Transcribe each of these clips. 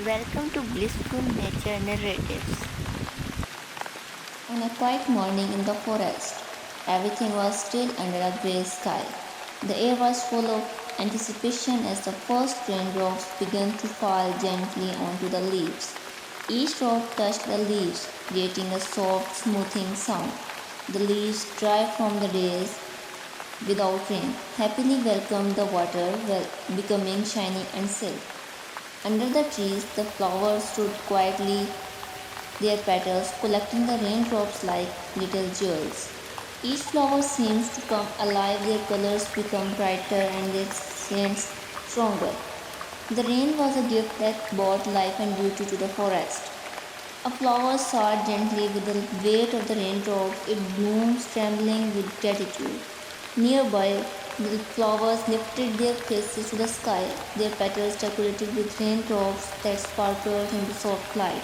Welcome to Blissful Nature Narratives. On a quiet morning in the forest, everything was still under a grey sky. The air was full of anticipation as the first raindrops began to fall gently onto the leaves. Each drop touched the leaves, creating a soft, smoothing sound. The leaves, dry from the days without rain, happily welcomed the water, becoming shiny and silk. Under the trees, the flowers stood quietly, their petals collecting the raindrops like little jewels. Each flower seems to come alive, their colors become brighter and their scents stronger. The rain was a gift that brought life and beauty to the forest. A flower soared gently with the weight of the raindrops, its blooms trembling with gratitude. Nearby, the flowers lifted their faces to the sky, their petals decorated with raindrops that sparkled in the soft light.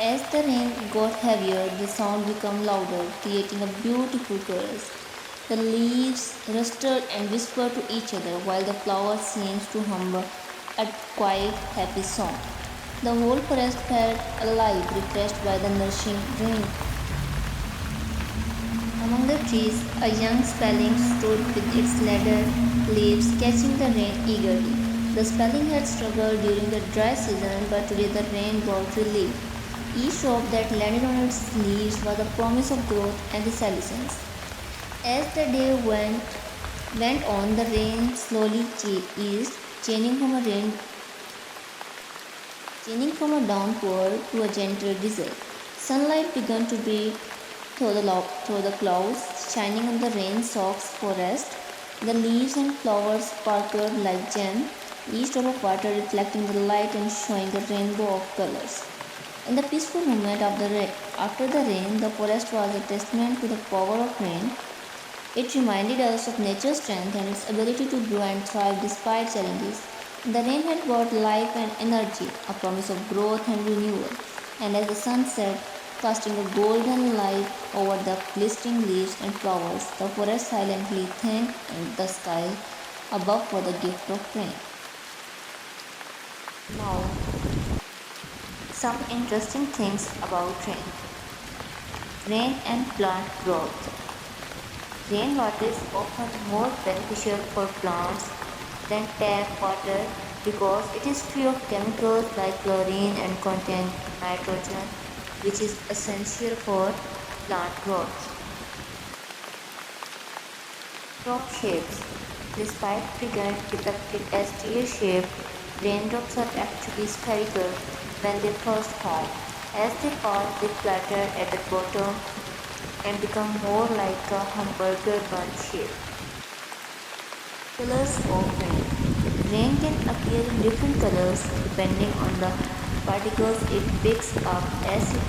As the rain got heavier, the sound became louder, creating a beautiful chorus. The leaves rustled and whispered to each other, while the flowers seemed to hum a quiet, happy song. The whole forest felt alive, refreshed by the nourishing rain. Among the trees, a young spelling stood with its ladder leaves catching the rain eagerly. The spelling had struggled during the dry season, but today the rain brought relief. Each drop that landed on its leaves was a promise of growth and resilience. As the day went on, the rain slowly eased, changing from a changing from a downpour to a gentle drizzle. Sunlight began to break through the clouds, shining on the rain-soaked forest. The leaves and flowers sparkled like gems, each drop of water reflecting the light and showing a rainbow of colors. In the peaceful moment after the rain, the forest was a testament to the power of rain. It reminded us of nature's strength and its ability to grow and thrive despite challenges. The rain had brought life and energy, a promise of growth and renewal. And as the sun set, casting a golden light over the glistening leaves and flowers, the forest silently thanked the sky above for the gift of rain. Now, some interesting things about rain. Rain and plant growth. Rainwater is often more beneficial for plants than tap water because it is free of chemicals like chlorine and contain nitrogen, which is essential for plant growth. Drop shapes. Despite being depicted as tear-shaped, raindrops are actually spherical when they first form. As they fall, they flatter at the bottom and become more like a hamburger bun shape. Colors of rain. Rain can appear in different colors depending on the particles it picks up as it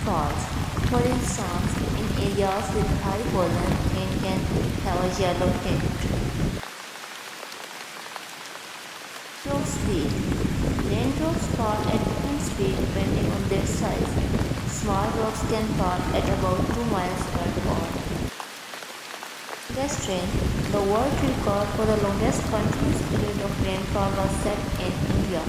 falls. For instance, in areas with high pollen, rain can have a yellow tint. Stroke speed. Raindrops fall at different speed depending on their size. Small drops can fall at about 2 miles per hour. Longest rain. The world record for the longest continuous period of rainfall was set in India,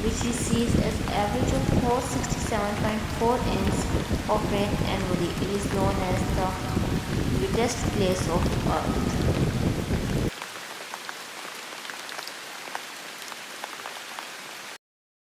which receives an average of 467.4 inches of rain annually. It is known as the wettest place of earth.